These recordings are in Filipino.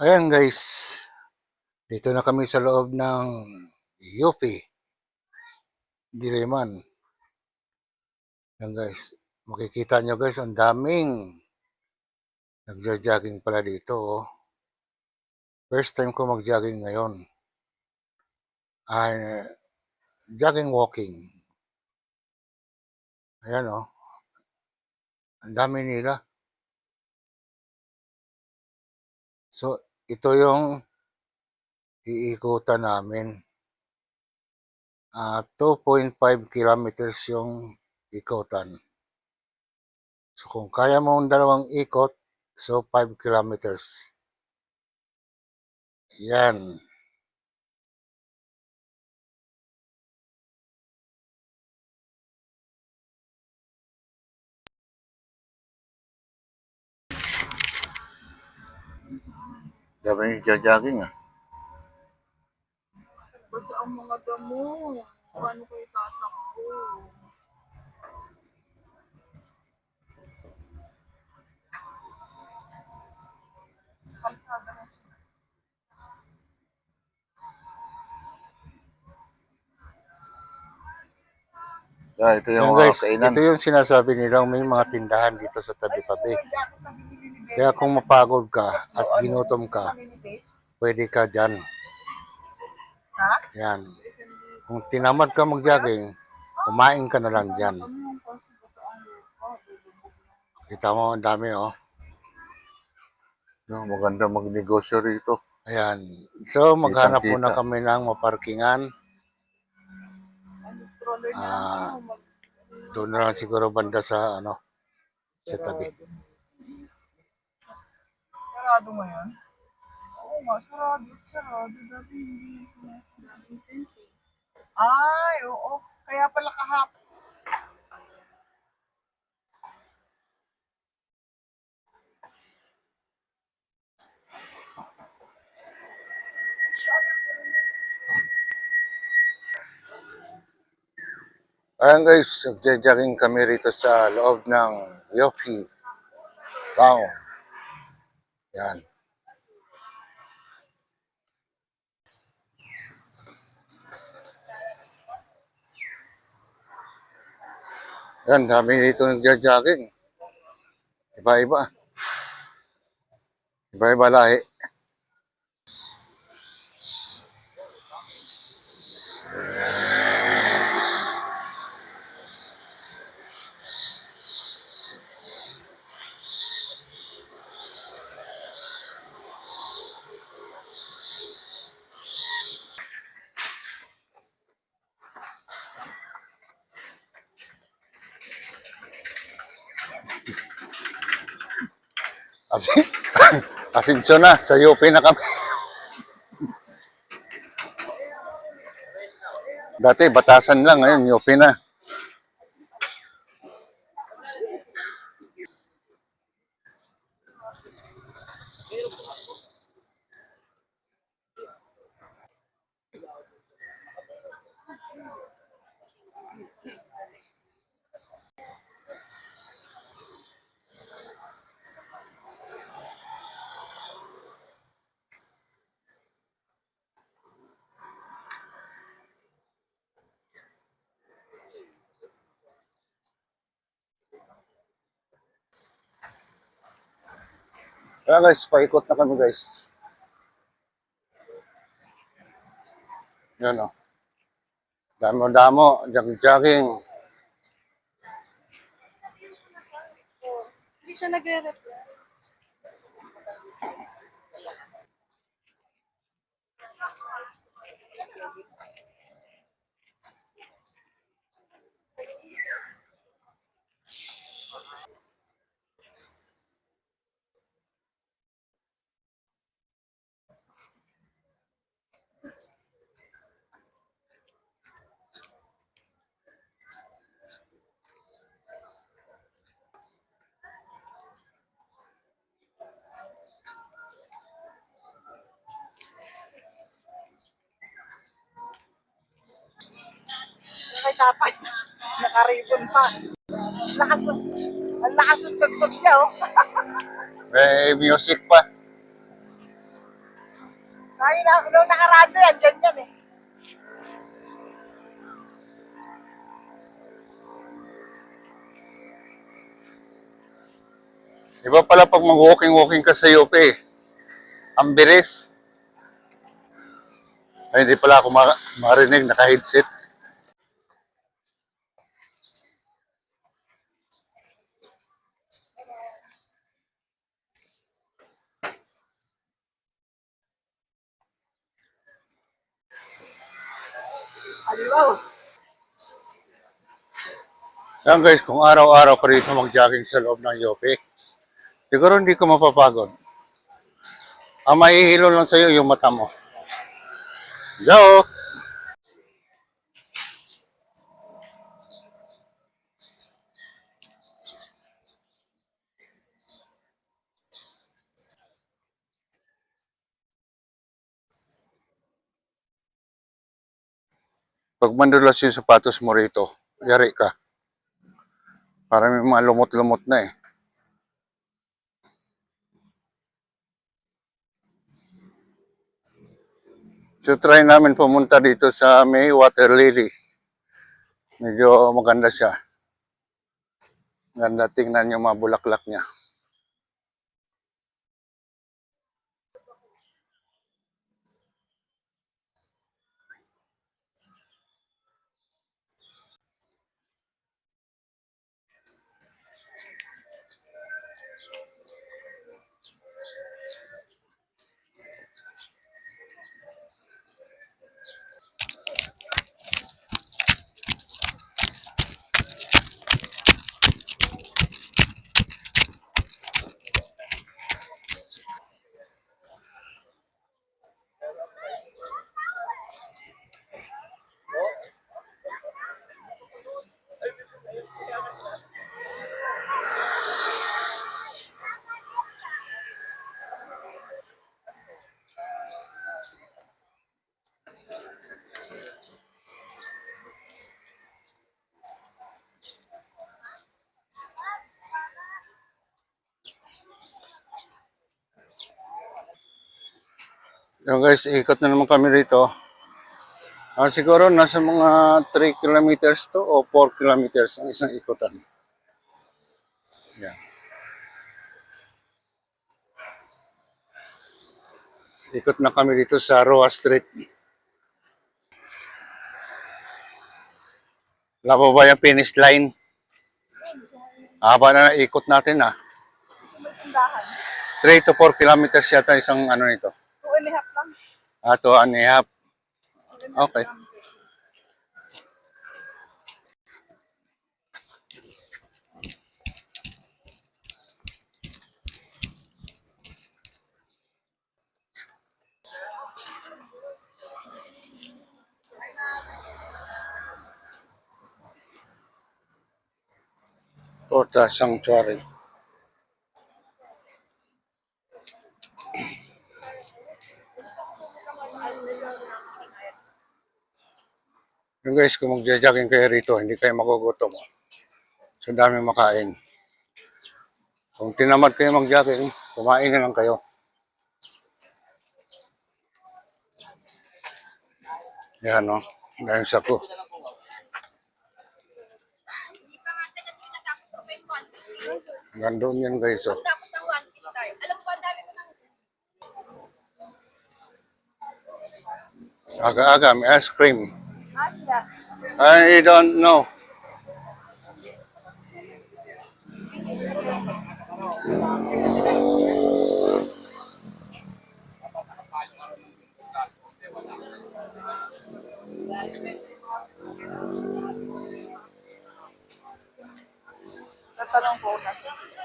Ayan guys, dito na kami sa loob ng UP, Diliman. Ayan guys, makikita nyo guys, ang daming nagja-jogging pala dito. Oh. First time ko mag-jogging ngayon. Ay, jogging walking. Ayan oh, ang dami nila. So, ito yung iikutan namin. 2.5 kilometers yung ikutan. So, kung kaya mo ang dalawang ikot, so 5 kilometers. Yan. Dami nagja-jogging ah. Basta ang mga damo. Paano ko itasakbo? Kalsada na siya. Ito yung guys, ito yung sinasabi nilang may mga tindahan dito sa tabi-tabi. Kaya kung mapagod ka at ginutom ka, pwede ka dyan. Ha? Yan. Kung tinamad ka mag-jogging, kumain ka na lang dyan. Kita mo, ang dami oh. No, maganda magnegosyo rito. Ayan. So, maghanap muna kami ng maparkingan. Doon na lang siguro banda sa sa tabi. Sarado mo yun? Oo nga, sarado. Sarado. Dati hindi. Ay, oo. Kaya pala kahapon. Ayan guys, nagja-jogging kami rito sa loob ng Yofi Town. Yan. Yan, dami dito nagja-jogging. Iba-iba. Iba-iba lahi. Asensyo na, sa UP na kami. Dati, Batasan lang, ngayon, UP na. Kaya guys, paikot na kami guys. Yan o. Damo-damo, jogging. Hindi siya nag-reply. Nakitapay. Nakaripon pa. Ang lakas ng tugtog niya, oh. May music pa. Ay, nung nakaraan yan, dyan yan eh. Iba pala pag mag-walking-walking ka sa UP. Ang bilis. Ay, hindi pala ako marinig, naka-headset. Aliwaw. Yan guys, kung araw-araw pa rito mag-jogging sa loob ng UP, siguro hindi ko mapapagod. Ang mahihilo lang sa'yo yung mata mo. Joke! Pag mandulas yung sapatos mo rito, yari ka. Para may mga lumot-lumot na eh. So try namin pumunta dito sa may water lily. Medyo maganda siya. Ganda, tingnan yung mga bulaklak niya. Yung guys, ikot na naman kami rito. Siguro nasa mga 3 kilometers to o 4 kilometers ang isang ikutan. Yan. Ikot na kami dito sa Roa Street. Labo ba yung finish line? Haba na naikot natin ah. May tindahan. 3 to 4 kilometers yata isang ano nito. 2.5 lang. 2.5. Okay. Torta Sanctuary. Yung guys, kung magja-jogging kayo rito, hindi kayo magugutom. So dami makain. Kung tinamad kayo mag-jogging, kumain na lang kayo. Yan no, dahil sa ko. Gandun yan guys. Oh. Aga-aga, may ice cream. I don't know. Tatanong ko nasa sila.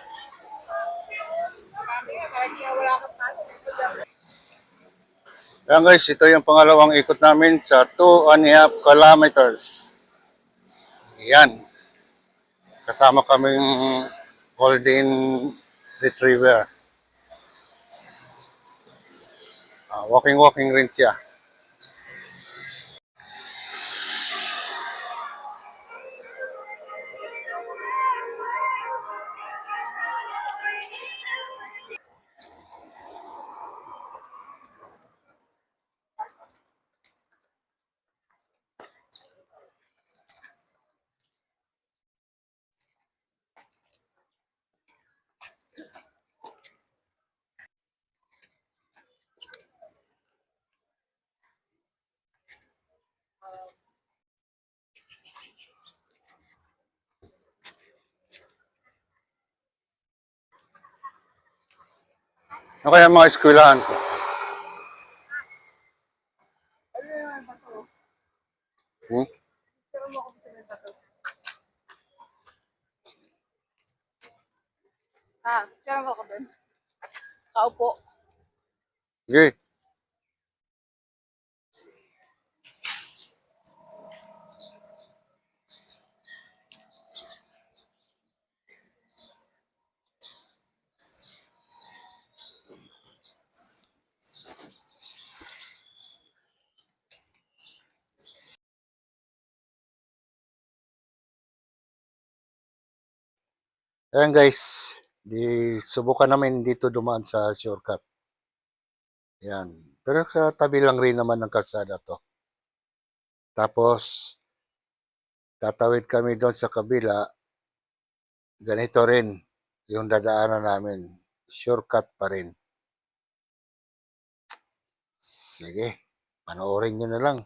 Yan guys, ito yung pangalawang ikot namin sa 2.5 kilometers. Yan. Kasama kaming golden retriever. Walking-walking rin siya. O kaya mga eskwelahan ko. Ano yung bato? Hmm? Pero mo ako sa bato. Kaya mo ako doon. Kaupo. Sige. Ayan guys, di subukan namin dito dumaan sa shortcut. Yan. Pero sa tabi lang rin naman ng kalsada to. Tapos, tatawid kami doon sa kabila. Ganito rin yung dadaanan namin. Shortcut pa rin. Sige, panoorin nyo na lang.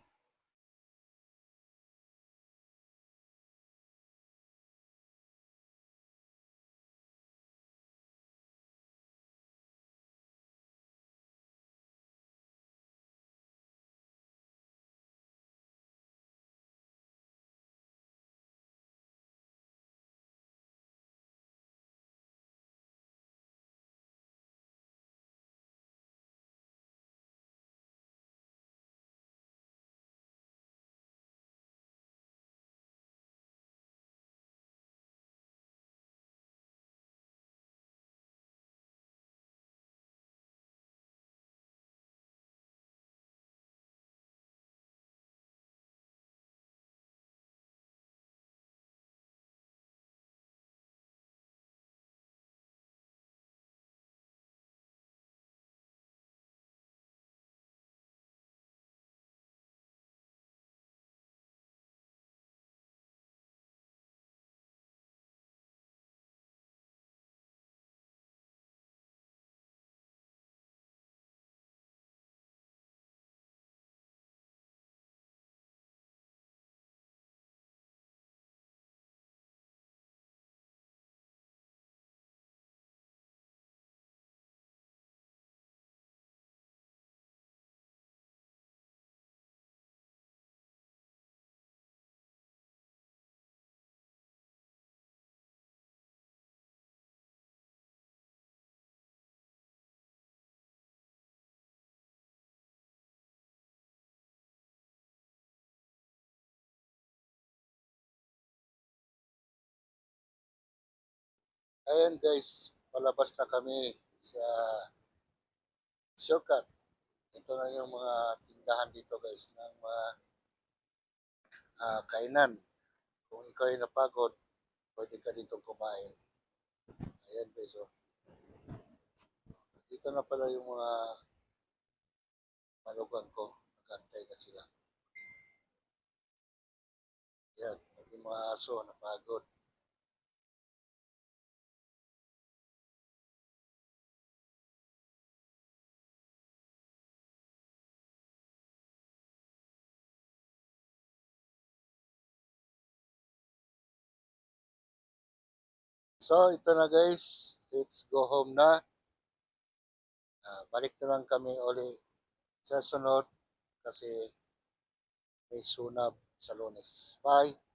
Ayan guys, palabas na kami sa shortcut. Ito na yung mga tindahan dito guys ng mga kainan. Kung ikaw ay napagod, pwede ka dito kumain. Ayan guys, oh. Dito na pala yung mga malugang ko. Nagantay na sila. Ayan, pati mga aso napagod. So, ito na guys. Let's go home na. Balik na lang kami uli sa sunod kasi may sunab sa Lunes. Bye!